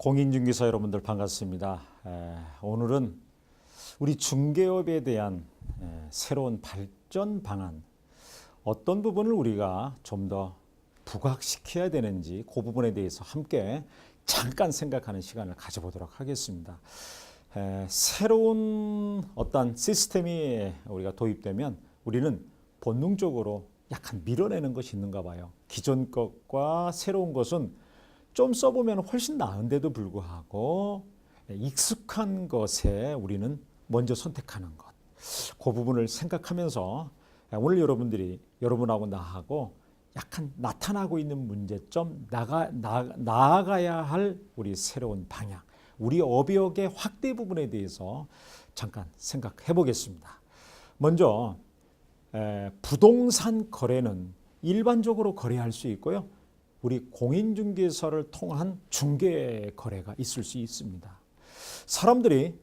공인중개사 여러분들 반갑습니다. 오늘은 우리 중개업에 대한 새로운 발전 방안, 어떤 부분을 우리가 좀 더 부각시켜야 되는지 그 부분에 대해서 함께 잠깐 생각하는 시간을 가져보도록 하겠습니다. 새로운 어떤 시스템이 우리가 도입되면 우리는 본능적으로 약간 밀어내는 것이 있는가 봐요. 기존 것과 새로운 것은 좀 써보면 훨씬 나은데도 불구하고 익숙한 것에 우리는 먼저 선택하는 것. 그 부분을 생각하면서 오늘 여러분하고 나하고 약간 나타나고 있는 문제점, 나아가야 할 우리 새로운 방향, 우리 업역의 확대 부분에 대해서 잠깐 생각해 보겠습니다. 먼저 부동산 거래는 일반적으로 거래할 수 있고요. 우리 공인중개사를 통한 중개 거래가 있을 수 있습니다. 사람들이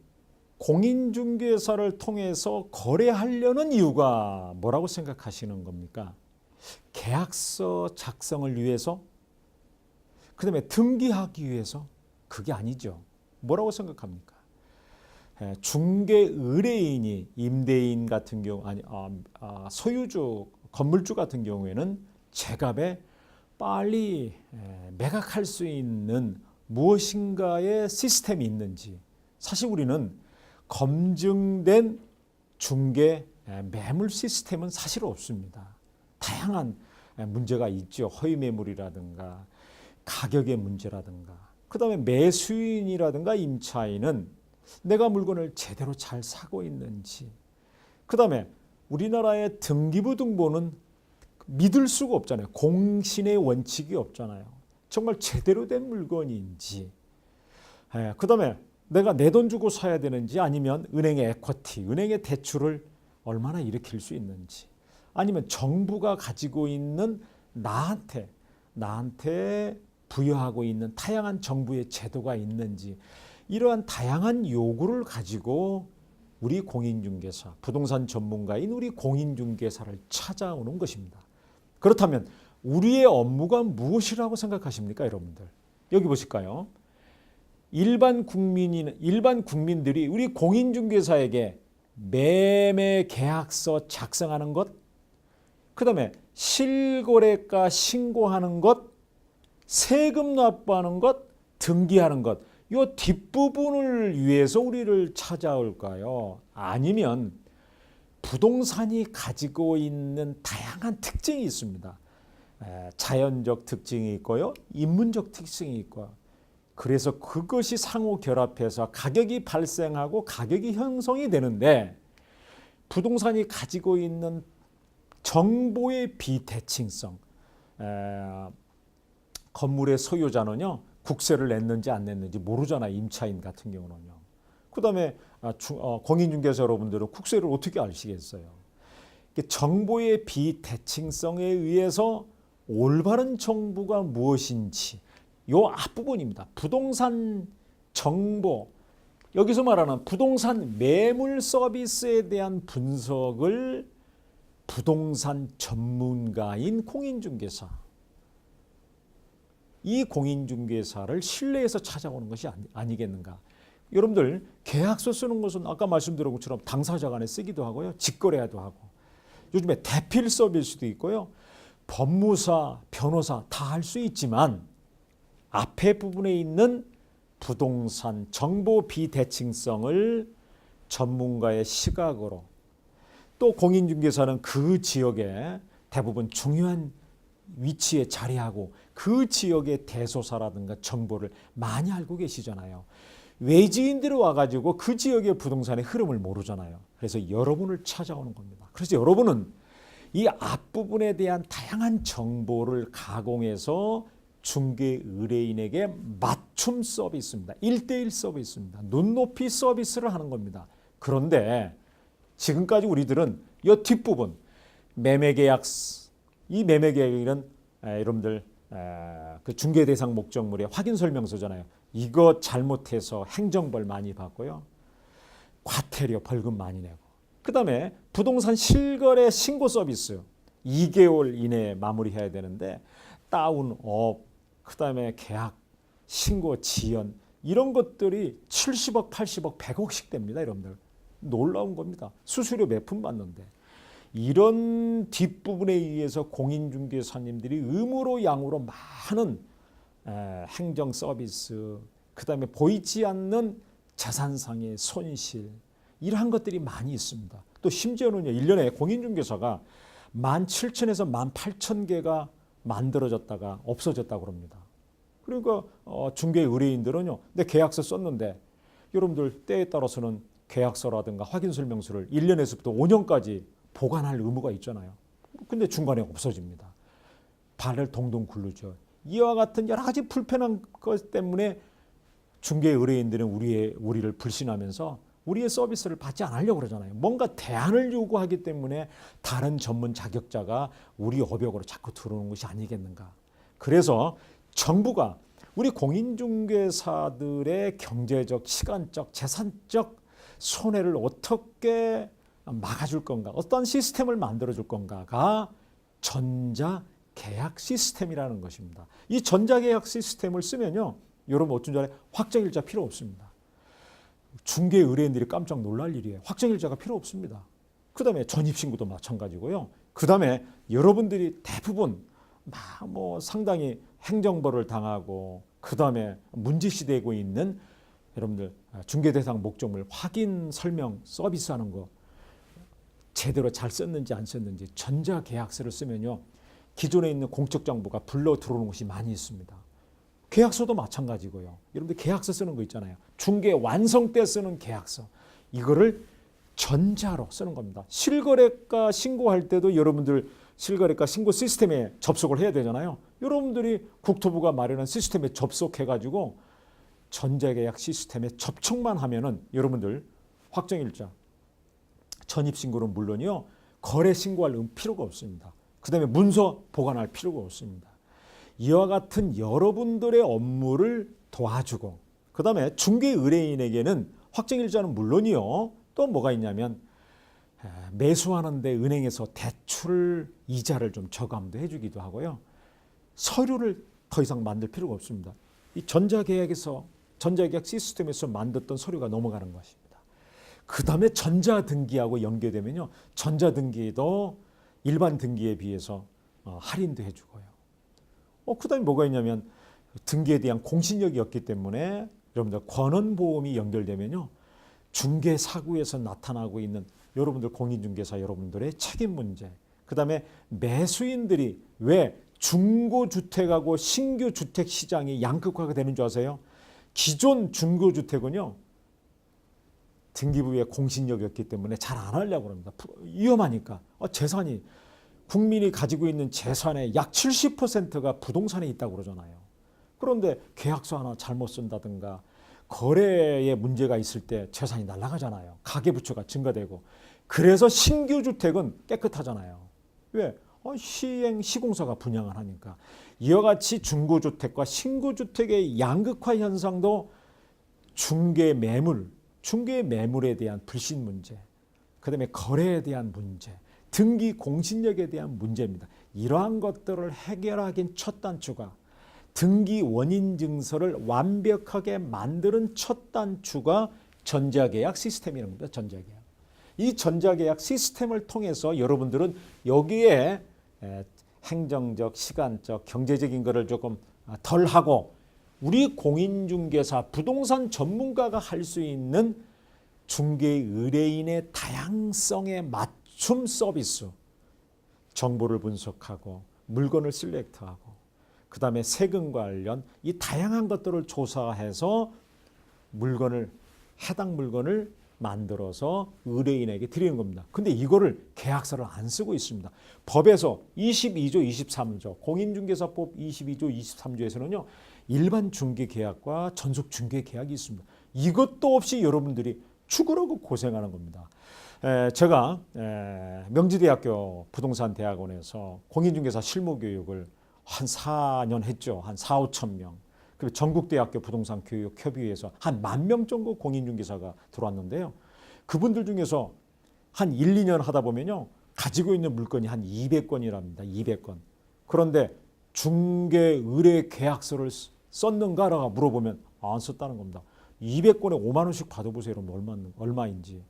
공인중개사를 통해서 거래하려는 이유가 뭐라고 생각하시는 겁니까? 계약서 작성을 위해서? 그 다음에 등기하기 위해서? 그게 아니죠. 뭐라고 생각합니까? 중개 의뢰인이 임대인 같은 경우, 소유주, 건물주 같은 경우에는 제값에 빨리 매각할 수 있는 무엇인가의 시스템이 있는지, 사실 우리는 검증된 중개 매물 시스템은 사실 없습니다. 다양한 문제가 있죠. 허위 매물이라든가 가격의 문제라든가, 그 다음에 매수인이라든가 임차인은 내가 물건을 제대로 잘 사고 있는지, 그 다음에 우리나라의 등기부 등본은 믿을 수가 없잖아요. 공신의 원칙이 없잖아요. 정말 제대로 된 물건인지, 그 다음에 내가 내 돈 주고 사야 되는지, 아니면 은행의 에쿼티, 은행의 대출을 얼마나 일으킬 수 있는지, 아니면 정부가 가지고 있는 나한테 부여하고 있는 다양한 정부의 제도가 있는지, 이러한 다양한 요구를 가지고 우리 공인중개사, 부동산 전문가인 우리 공인중개사를 찾아오는 것입니다. 그렇다면 우리의 업무가 무엇이라고 생각하십니까, 여러분들? 여기 보실까요? 일반 국민들이 우리 공인중개사에게 매매 계약서 작성하는 것, 그 다음에 실거래가 신고하는 것, 세금 납부하는 것, 등기하는 것, 이 뒷부분을 위해서 우리를 찾아올까요? 아니면 부동산이 가지고 있는 다양한 특징이 있습니다. 자연적 특징이 있고요, 인문적 특징이 있고요. 그래서 그것이 상호 결합해서 가격이 발생하고 가격이 형성이 되는데, 부동산이 가지고 있는 정보의 비대칭성, 건물의 소유자는요 국세를 냈는지 안 냈는지 모르잖아요. 임차인 같은 경우는요. 그 다음에 공인중개사 여러분들은 국세를 어떻게 아시겠어요? 정보의 비대칭성에 의해서 올바른 정보가 무엇인지, 요 앞부분입니다. 부동산 정보, 여기서 말하는 부동산 매물 서비스에 대한 분석을 부동산 전문가인 공인중개사, 이 공인중개사를 신뢰해서 찾아오는 것이 아니겠는가. 여러분들 계약서 쓰는 것은 아까 말씀드린 것처럼 당사자 간에 쓰기도 하고요, 직거래도 하고, 요즘에 대필 서비스도 있고요, 법무사, 변호사 다 할 수 있지만 앞에 부분에 있는 부동산 정보 비대칭성을 전문가의 시각으로, 또 공인중개사는 그 지역에 대부분 중요한 위치에 자리하고 그 지역의 대소사라든가 정보를 많이 알고 계시잖아요. 외지인들이 와가지고 그 지역의 부동산의 흐름을 모르잖아요. 그래서 여러분을 찾아오는 겁니다. 그래서 여러분은 이 앞부분에 대한 다양한 정보를 가공해서 중개 의뢰인에게 맞춤 서비스입니다. 1:1 서비스입니다. 눈높이 서비스를 하는 겁니다. 그런데 지금까지 우리들은 이 뒷부분 매매계약, 이 매매계약은 여러분들 그 중개 대상 목적물의 확인 설명서잖아요. 이거 잘못해서 행정벌 많이 받고요, 과태료 벌금 많이 내고, 그 다음에 부동산 실거래 신고 서비스 2개월 이내에 마무리해야 되는데 다운업, 그 다음에 계약, 신고, 지연, 이런 것들이 70억, 80억, 100억씩 됩니다. 여러분들. 놀라운 겁니다. 수수료 몇 푼 받는데. 이런 뒷부분에 의해서 공인중개사님들이 의무로 양으로 많은 행정 서비스, 그 다음에 보이지 않는 재산상의 손실, 이러한 것들이 많이 있습니다. 또 심지어는요, 1년에 공인중개사가 17,000에서 18,000개가 만들어졌다가 없어졌다고 합니다. 그러니까 중개 의뢰인들은요, 내 계약서 썼는데 여러분들 때에 따라서는 계약서라든가 확인설명서를 1년에서부터 5년까지 보관할 의무가 있잖아요. 근데 중간에 없어집니다. 발을 동동 굴르죠. 이와 같은 여러 가지 불편한 것 때문에 중개 의뢰인들은 우리를 불신하면서 우리의 서비스를 받지 않으려고 그러잖아요. 뭔가 대안을 요구하기 때문에 다른 전문 자격자가 우리 업역으로 자꾸 들어오는 것이 아니겠는가. 그래서 정부가 우리 공인중개사들의 경제적, 시간적, 재산적 손해를 어떻게 막아줄 건가, 어떤 시스템을 만들어줄 건가가 전자계약 시스템이라는 것입니다. 이 전자계약 시스템을 쓰면요, 여러분 어쩐 줄 알아요? 확정일자 필요 없습니다. 중개 의뢰인들이 깜짝 놀랄 일이에요. 확정일자가 필요 없습니다. 그 다음에 전입신고도 마찬가지고요. 그 다음에 여러분들이 대부분 상당히 행정벌을 당하고 그 다음에 문제시되고 있는 여러분들 중개대상 목적물 확인 설명 서비스하는 거 제대로 잘 썼는지 안 썼는지 전자계약서를 쓰면요, 기존에 있는 공적 정보가 불러 들어오는 것이 많이 있습니다. 계약서도 마찬가지고요. 여러분들 계약서 쓰는 거 있잖아요. 중개 완성 때 쓰는 계약서, 이거를 전자로 쓰는 겁니다. 실거래가 신고할 때도 여러분들 실거래가 신고 시스템에 접속을 해야 되잖아요. 여러분들이 국토부가 마련한 시스템에 접속해가지고 전자계약 시스템에 접촉만 하면은 여러분들 확정일자, 전입신고는 물론이요, 거래 신고할 필요가 없습니다. 그 다음에 문서 보관할 필요가 없습니다. 이와 같은 여러분들의 업무를 도와주고, 그 다음에 중개 의뢰인에게는 확정일자는 물론이요, 또 뭐가 있냐면 매수하는데 은행에서 대출 이자를 좀 저감도 해주기도 하고요. 서류를 더 이상 만들 필요가 없습니다. 이 전자계약 시스템에서 만들었던 서류가 넘어가는 것입니다. 그 다음에 전자등기하고 연계되면요, 전자등기도 일반 등기에 비해서 할인도 해주고요. 그 다음에 뭐가 있냐면 등기에 대한 공신력이 없기 때문에 여러분들 권원보험이 연결되면요, 중개사구에서 나타나고 있는 여러분들 공인중개사 여러분들의 책임 문제, 그 다음에 매수인들이 왜 중고주택하고 신규주택 시장이 양극화가 되는 줄 아세요? 기존 중고주택은요, 등기부에 공신력이 없기 때문에 잘 안 하려고 합니다. 위험하니까. 재산이, 국민이 가지고 있는 재산의 약 70%가 부동산에 있다고 그러잖아요. 그런데 계약서 하나 잘못 쓴다든가 거래에 문제가 있을 때 재산이 날아가잖아요. 가계부채가 증가되고. 그래서 신규 주택은 깨끗하잖아요. 왜? 시공사가 분양을 하니까. 이와 같이 중고주택과 신규주택의 양극화 현상도 중개 매물에 대한 불신 문제, 그 다음에 거래에 대한 문제, 등기 공신력에 대한 문제입니다. 이러한 것들을 해결하긴 첫 단추가, 등기 원인 증서를 완벽하게 만드는 첫 단추가 전자계약 시스템이라는 겁니다. 전자계약. 이 전자계약 시스템을 통해서 여러분들은 여기에 행정적, 시간적, 경제적인 것을 조금 덜 하고 우리 공인중개사, 부동산 전문가가 할 수 있는 중개 의뢰인의 다양성에 맞춤 서비스, 정보를 분석하고 물건을 셀렉트하고 그 다음에 세금 관련 이 다양한 것들을 조사해서 해당 물건을 만들어서 의뢰인에게 드리는 겁니다. 근데 이거를 계약서를 안 쓰고 있습니다. 법에서 22조, 23조, 공인중개사법 22조, 23조에서는요, 일반 중개계약과 전속 중개계약이 있습니다. 이것도 없이 여러분들이 죽으라고 고생하는 겁니다. 제가 명지대학교 부동산대학원에서 공인중개사 실무교육을 한 4년 했죠. 한 4, 5천 명. 그리고 전국대학교 부동산교육협의회에서 한 10,000명 정도 공인중개사가 들어왔는데요. 그분들 중에서 한 1, 2년 하다 보면요, 가지고 있는 물건이 한 200건이랍니다. 200건. 그런데 중개 의뢰 계약서를 썼는가라고 물어보면 안 썼다는 겁니다. 200건에 5만 원씩 받아보세요. 여러분 얼마인지.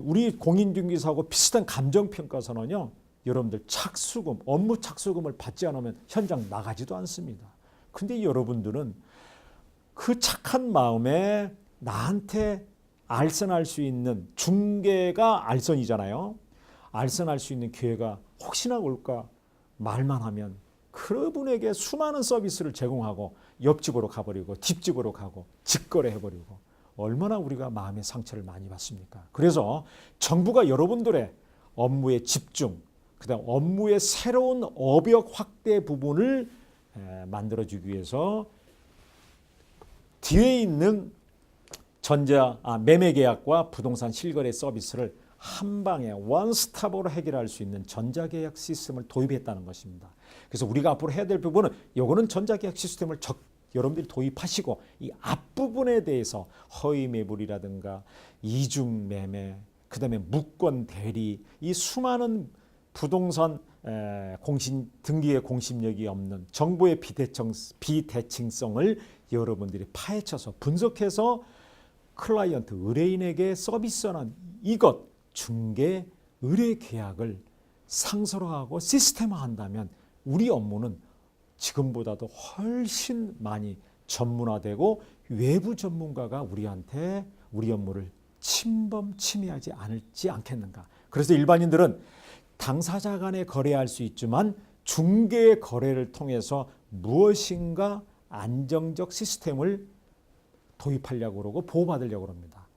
우리 공인중개사하고 비슷한 감정평가서는요. 여러분들 착수금, 업무 착수금을 받지 않으면 현장 나가지도 않습니다. 근데 여러분들은 그 착한 마음에 나한테 알선할 수 있는 중개가 알선이잖아요. 알선할 수 있는 기회가 혹시나 올까 말만 하면 그분에게 수많은 서비스를 제공하고 옆집으로 가버리고 뒷집으로 가고 직거래 해버리고 얼마나 우리가 마음의 상처를 많이 받습니까? 그래서 정부가 여러분들의 업무의 집중, 그다음 업무의 새로운 업역 확대 부분을 만들어주기 위해서 뒤에 있는 매매 계약과 부동산 실거래 서비스를 한 방에 원스톱으로 해결할 수 있는 전자계약 시스템을 도입했다는 것입니다. 그래서 우리가 앞으로 해야 될 부분은 요거는 전자계약 시스템을 여러분들이 도입하시고 이 앞부분에 대해서 허위 매물이라든가 이중 매매, 그다음에 무권 대리, 이 수많은 부동산 등기의 공신력이 없는 정보의 비대칭성을 여러분들이 파헤쳐서 분석해서 클라이언트 의뢰인에게 서비스하는 이것 중개 의뢰 계약을 상설화하고 시스템화한다면 우리 업무는 지금보다도 훨씬 많이 전문화되고 외부 전문가가 우리한테 우리 업무를 침범하지 않겠는가. 그래서 일반인들은 당사자 간에 거래할 수 있지만 중개 거래를 통해서 무엇인가 안정적 시스템을 도입하려고 그러고 보호받으려고 합니다.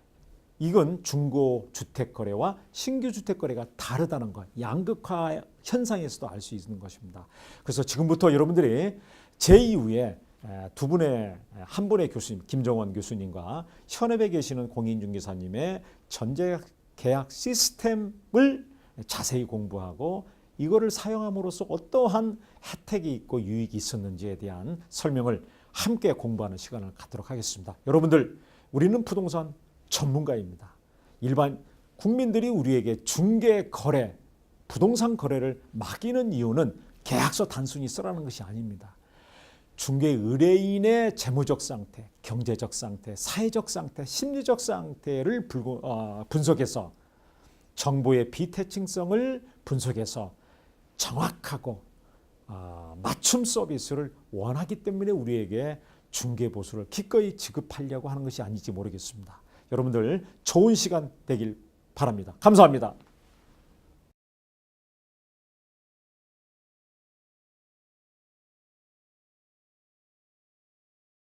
이건 중고 주택 거래와 신규 주택 거래가 다르다는 것, 양극화 현상에서도 알 수 있는 것입니다. 그래서 지금부터 여러분들이 제 이후에 한 분의 교수님, 김정원 교수님과 현업에 계시는 공인중개사님의 전자계약 시스템을 자세히 공부하고 이거를 사용함으로써 어떠한 혜택이 있고 유익이 있었는지에 대한 설명을 함께 공부하는 시간을 갖도록 하겠습니다. 여러분들, 우리는 부동산 전문가입니다. 일반 국민들이 우리에게 중개 거래, 부동산 거래를 맡기는 이유는 계약서 단순히 쓰라는 것이 아닙니다. 중개 의뢰인의 재무적 상태, 경제적 상태, 사회적 상태, 심리적 상태를 분석해서 정보의 비대칭성을 분석해서 정확하고 맞춤 서비스를 원하기 때문에 우리에게 중개보수를 기꺼이 지급하려고 하는 것이 아닌지 모르겠습니다. 여러분들 좋은 시간 되길 바랍니다. 감사합니다.